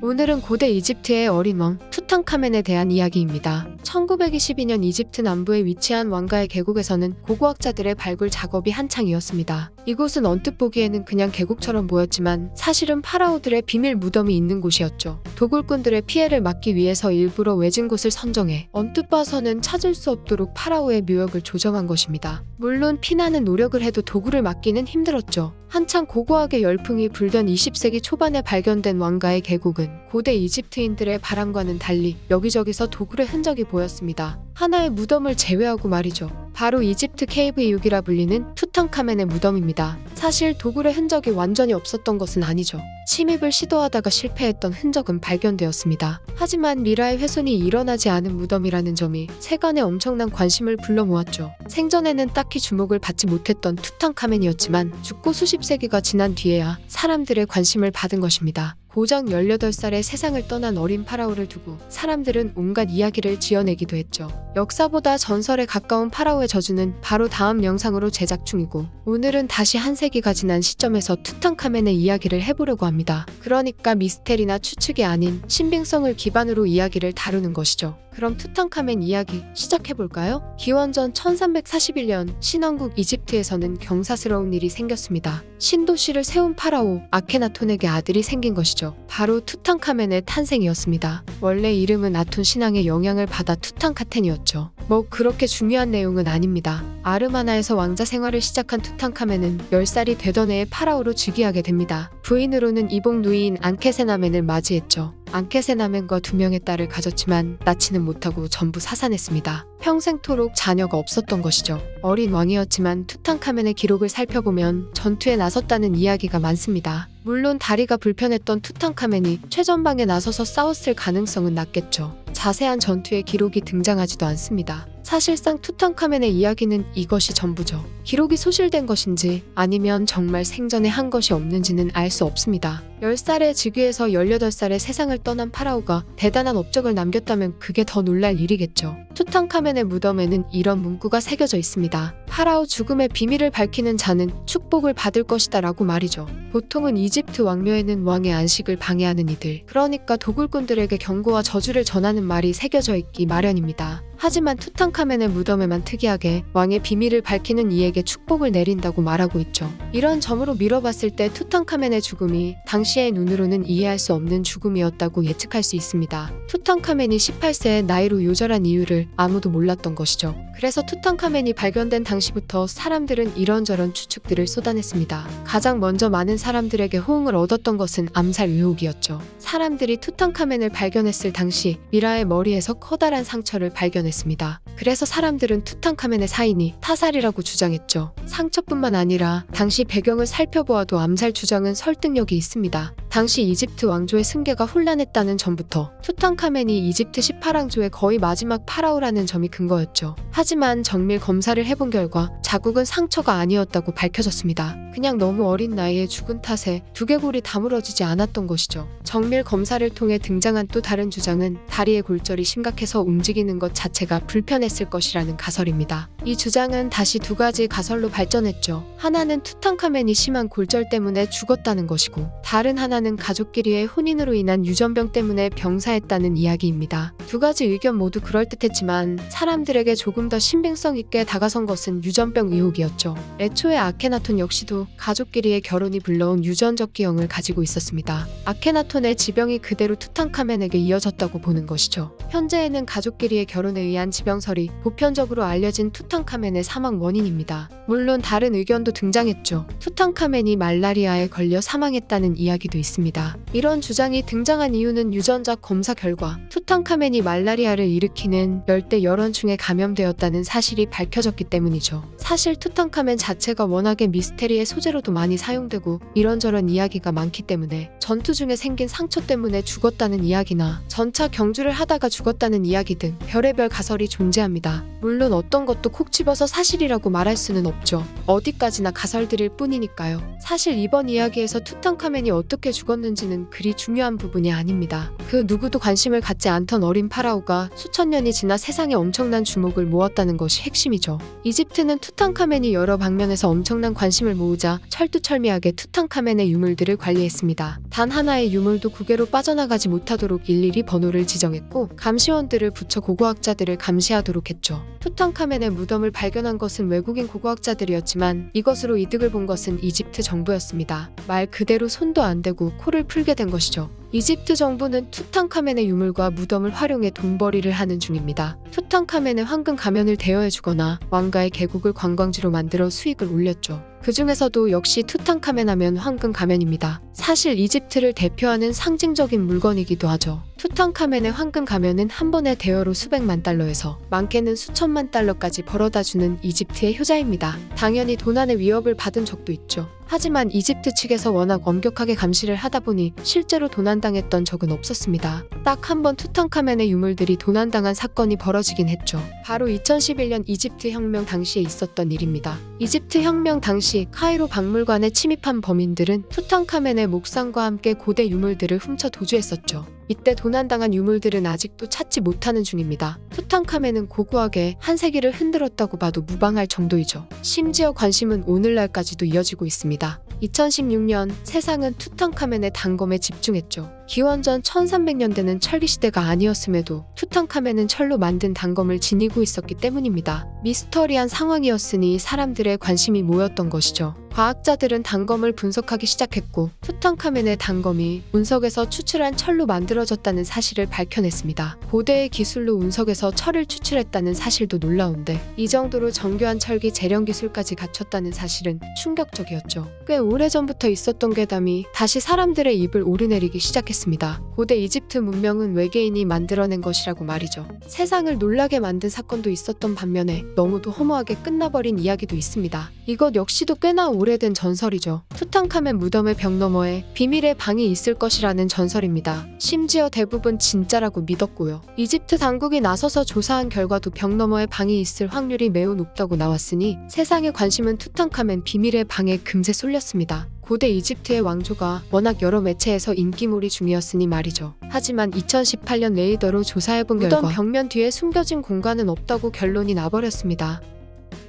오늘은 고대 이집트의 어린 왕 투탕카멘에 대한 이야기입니다. 1922년 이집트 남부에 위치한 왕가의 계곡에서는 고고학자들의 발굴 작업이 한창이었습니다. 이곳은 언뜻 보기에는 그냥 계곡처럼 보였지만 사실은 파라오들의 비밀 무덤이 있는 곳이었죠. 도굴꾼들의 피해를 막기 위해서 일부러 외진 곳을 선정해 언뜻 봐서는 찾을 수 없도록 파라오의 묘역을 조정한 것입니다. 물론 피나는 노력을 해도 도굴을 막기는 힘들었죠. 한창 고고학의 열풍이 불던 20세기 초반에 발견된 왕가의 계곡은 고대 이집트인들의 바람과는 달리 여기저기서 도굴의 흔적이 보였습니다. 하나의 무덤을 제외하고 말이죠. 바로 이집트 케이브 이육이라 불리는 투탕카멘의 무덤입니다. 사실 도굴의 흔적이 완전히 없었던 것은 아니죠. 침입을 시도하다가 실패했던 흔적은 발견되었습니다. 하지만 미라의 훼손이 일어나지 않은 무덤이라는 점이 세간의 엄청난 관심을 불러 모았죠. 생전에는 딱히 주목을 받지 못했던 투탕카멘이었지만 죽고 수십 세기가 지난 뒤에야 사람들의 관심을 받은 것입니다. 고작 18살에 세상을 떠난 어린 파라오를 두고 사람들은 온갖 이야기를 지어내기도 했죠. 역사보다 전설에 가까운 파라오의 저주는 바로 다음 영상으로 제작 중이고, 오늘은 다시 한 세기가 지난 시점에서 투탕카멘의 이야기를 해보려고 합니다. 그러니까 미스테리나 추측이 아닌 신빙성을 기반으로 이야기를 다루는 것이죠. 그럼 투탕카멘 이야기 시작해볼까요? 기원전 1341년 신왕국 이집트에서는 경사스러운 일이 생겼습니다. 신도시를 세운 파라오 아케나톤에게 아들이 생긴 것이죠. 바로 투탕카멘의 탄생이었습니다. 원래 이름은 아톤 신앙의 영향을 받아 투탕카텐이었죠. 뭐 그렇게 중요한 내용은 아닙니다. 아르마나에서 왕자 생활을 시작한 투탕카멘은 10살이 되던 해에 파라오로 즉위하게 됩니다. 부인으로는 이복 누이인 앙케세나멘을 맞이했죠. 앙케세나멘과 2명의 딸을 가졌지만 낳지는 못하고 전부 사산했습니다. 평생토록 자녀가 없었던 것이죠. 어린 왕이었지만 투탕카멘의 기록을 살펴보면 전투에 나섰다는 이야기가 많습니다. 물론 다리가 불편했던 투탕카멘이 최전방에 나서서 싸웠을 가능성은 낮겠죠. 자세한 전투의 기록이 등장하지도 않습니다. 사실상 투탕카멘의 이야기는 이것이 전부죠. 기록이 소실된 것인지 아니면 정말 생전에 한 것이 없는지는 알 수 없습니다. 10살에 즉위해서 18살에 세상을 떠난 파라오가 대단한 업적을 남겼다면 그게 더 놀랄 일이겠죠. 투탕카멘의 무덤에는 이런 문구가 새겨져 있습니다. 파라오 죽음의 비밀을 밝히는 자는 축복을 받을 것이다 라고 말이죠. 보통은 이집트 왕묘에는 왕의 안식을 방해하는 이들, 그러니까 도굴꾼들에게 경고와 저주를 전하는 말이 새겨져 있기 마련입니다. 하지만 투탕카멘의 무덤에만 특이하게 왕의 비밀을 밝히는 이에게 축복을 내린다고 말하고 있죠. 이런 점으로 미뤄봤을 때 투탕카멘의 죽음이 당시의 눈으로는 이해할 수 없는 죽음이었다고 예측할 수 있습니다. 투탕카멘이 18세의 나이로 요절한 이유를 아무도 몰랐던 것이죠. 그래서 투탕카멘이 발견된 당시부터 사람들은 이런저런 추측들을 쏟아냈습니다. 가장 먼저 많은 사람들에게 호응을 얻었던 것은 암살 의혹이었죠. 사람들이 투탕카멘을 발견했을 당시 미라의 머리에서 커다란 상처를 발견했습니다. 그래서 사람들은 투탕카멘의 사인이 타살이라고 주장했죠. 상처뿐만 아니라 당시 배경을 살펴보아도 암살 주장은 설득력이 있습니다. 당시 이집트 왕조의 승계가 혼란했다는 점부터 투탕카멘이 이집트 18왕조의 거의 마지막 파라오라는 점이 근거였죠. 하지만 정밀 검사를 해본 결과 자국은 상처가 아니었다고 밝혀졌습니다. 그냥 너무 어린 나이에 죽은 탓에 두개골이 다물어지지 않았던 것이죠. 정밀 검사를 통해 등장한 또 다른 주장은 다리의 골절이 심각해서 움직이는 것 자체가 불편했을 것이라는 가설입니다. 이 주장은 다시 두 가지 가설로 발전했죠. 하나는 투탕카멘이 심한 골절 때문에 죽었다는 것이고, 다른 하나는 가족끼리의 혼인으로 인한 유전병 때문에 병사했다는 이야기입니다. 두 가지 의견 모두 그럴듯했지만 사람들에게 조금 더 신빙성 있게 다가선 것은 유전병 의혹이었죠. 애초에 아케나톤 역시도 가족끼리의 결혼이 불러온 유전적 기형을 가지고 있었습니다. 아케나톤의 지병이 그대로 투탕카멘에게 이어졌다고 보는 것이죠. 현재에는 가족끼리의 결혼에 의한 지병설이 보편적으로 알려진 투탕카멘의 사망 원인입니다. 물론 다른 의견도 등장했죠. 투탕카멘이 말라리아에 걸려 사망했다는 이야기도 있습니다. 이런 주장이 등장한 이유는 유전적 검사 결과 투탕카멘이 말라리아를 일으키는 열대 열원충에 감염되었다는 사실이 밝혀졌기 때문이죠. 사실 투탕카멘 자체가 워낙에 미스테리의 소재로도 많이 사용되고 이런저런 이야기가 많기 때문에 전투 중에 생긴 상처 때문에 죽었다는 이야기나 전차 경주를 하다가 죽었다는 이야기 등 별의별 가설이 존재합니다. 물론 어떤 것도 콕 집어서 사실이라고 말할 수는 없죠. 어디까지나 가설들일 뿐이니까요. 사실 이번 이야기에서 투탕카멘이 어떻게 죽었는지는 그리 중요한 부분이 아닙니다. 그 누구도 관심을 갖지 않던 어린 파라오가 수천 년이 지나 세상에 엄청난 주목을 모았다는 것이 핵심이죠. 이집트는 투탕카멘이 여러 방면에서 엄청난 관심을 모으자 철두철미하게 투탕카멘의 유물들을 관리했습니다. 단 하나의 유물도 구개로 빠져나가지 못하도록 일일이 번호를 지정했고 감시원들을 붙여 고고학자들을 감시하도록 했죠. 투탕카멘의 무덤을 발견한 것은 외국인 고고학자들이었지만 이것으로 이득을 본 것은 이집트 정부였습니다. 말 그대로 손도 안 대고 코를 풀게 된 것이죠. 이집트 정부는 투탕카멘의 유물과 무덤을 활용해 돈벌이를 하는 중입니다. 투탕카멘의 황금 가면을 대여해주거나 왕가의 계곡을 관광지로 만들어 수익을 올렸죠. 그 중에서도 역시 투탕카멘 하면 황금 가면입니다. 사실 이집트를 대표하는 상징적인 물건이기도 하죠. 투탕카멘의 황금 가면은 한 번의 대여로 수백만 달러에서 많게는 수천만 달러까지 벌어다주는 이집트의 효자입니다. 당연히 도난의 위협을 받은 적도 있죠. 하지만 이집트 측에서 워낙 엄격하게 감시를 하다 보니 실제로 도난당했던 적은 없었습니다. 딱 한 번 투탕카멘의 유물들이 도난당한 사건이 벌어지긴 했죠. 바로 2011년 이집트 혁명 당시에 있었던 일입니다. 이집트 혁명 당시 카이로 박물관에 침입한 범인들은 투탕카멘의 목상과 함께 고대 유물들을 훔쳐 도주했었죠. 이때 도난당한 유물들은 아직도 찾지 못하는 중입니다. 투탕카멘은 고고하게 한 세기를 흔들었다고 봐도 무방할 정도이죠. 심지어 관심은 오늘날까지도 이어지고 있습니다. 2016년 세상은 투탕카멘의 단검에 집중했죠. 기원전 1300년대는 철기시대가 아니었음에도 투탕카멘은 철로 만든 단검을 지니고 있었기 때문입니다. 미스터리한 상황이었으니 사람들의 관심이 모였던 것이죠. 과학자들은 단검을 분석하기 시작했고 투탕카멘의 단검이 운석에서 추출한 철로 만들어졌다는 사실을 밝혀냈습니다. 고대의 기술로 운석에서 철을 추출했다는 사실도 놀라운데 이 정도로 정교한 철기 재련 기술까지 갖췄다는 사실은 충격적이었죠. 꽤 오래전부터 있었던 괴담이 다시 사람들의 입을 오르내리기 시작했습니다. 고대 이집트 문명은 외계인이 만들어낸 것이라고 말이죠. 세상을 놀라게 만든 사건도 있었던 반면에 너무도 허무하게 끝나버린 이야기도 있습니다. 이것 역시도 꽤나 오래된 전설이죠. 투탕카멘 무덤의 벽 너머에 비밀의 방이 있을 것이라는 전설입니다. 심지어 대부분 진짜라고 믿었고요. 이집트 당국이 나서서 조사한 결과도 벽 너머에 방이 있을 확률이 매우 높다고 나왔으니 세상의 관심은 투탕카멘 비밀의 방에 금세 쏠렸습니다. 고대 이집트의 왕조가 워낙 여러 매체에서 인기몰이 중이었으니 말이죠. 하지만 2018년 레이더로 조사해본 결과 무덤 벽면 뒤에 숨겨진 공간은 없다고 결론이 나버렸습니다.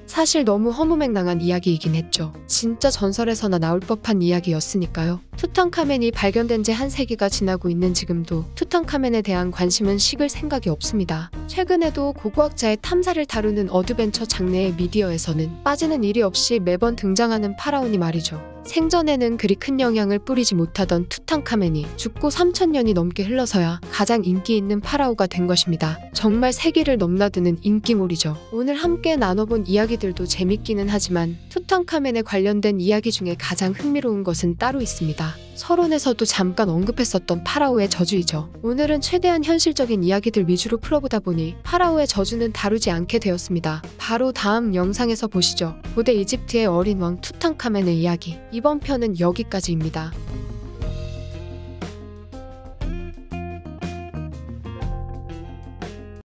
사실 너무 허무맹랑한 이야기이긴 했죠. 진짜 전설에서나 나올 법한 이야기였으니까요. 투탕카멘이 발견된 지 한 세기가 지나고 있는 지금도 투탕카멘에 대한 관심은 식을 생각이 없습니다. 최근에도 고고학자의 탐사를 다루는 어드벤처 장르의 미디어에서는 빠지는 일이 없이 매번 등장하는 파라온이 말이죠. 생전에는 그리 큰 영향을 뿌리지 못하던 투탕카멘이 죽고 3000년이 넘게 흘러서야 가장 인기 있는 파라오가 된 것입니다. 정말 세기를 넘나드는 인기몰이죠. 오늘 함께 나눠본 이야기들도 재밌기는 하지만 투탕카멘에 관련된 이야기 중에 가장 흥미로운 것은 따로 있습니다. 서론에서도 잠깐 언급했었던 파라오의 저주이죠. 오늘은 최대한 현실적인 이야기들 위주로 풀어보다 보니 파라오의 저주는 다루지 않게 되었습니다. 바로 다음 영상에서 보시죠. 고대 이집트의 어린 왕 투탕카멘의 이야기. 이번 편은 여기까지입니다.